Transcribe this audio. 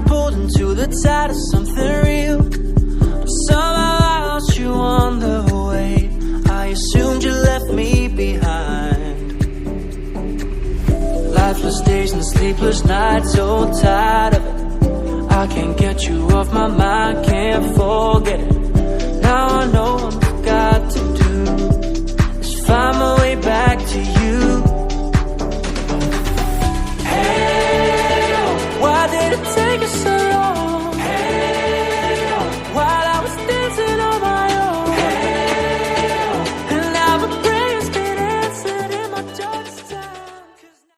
got pulled into the tide of something real, but somehow I lost you on the way. I assumed you left me behind. Lifeless days and sleepless nights, so tired of it. I can't get you off my mind, can't forget it. Now I know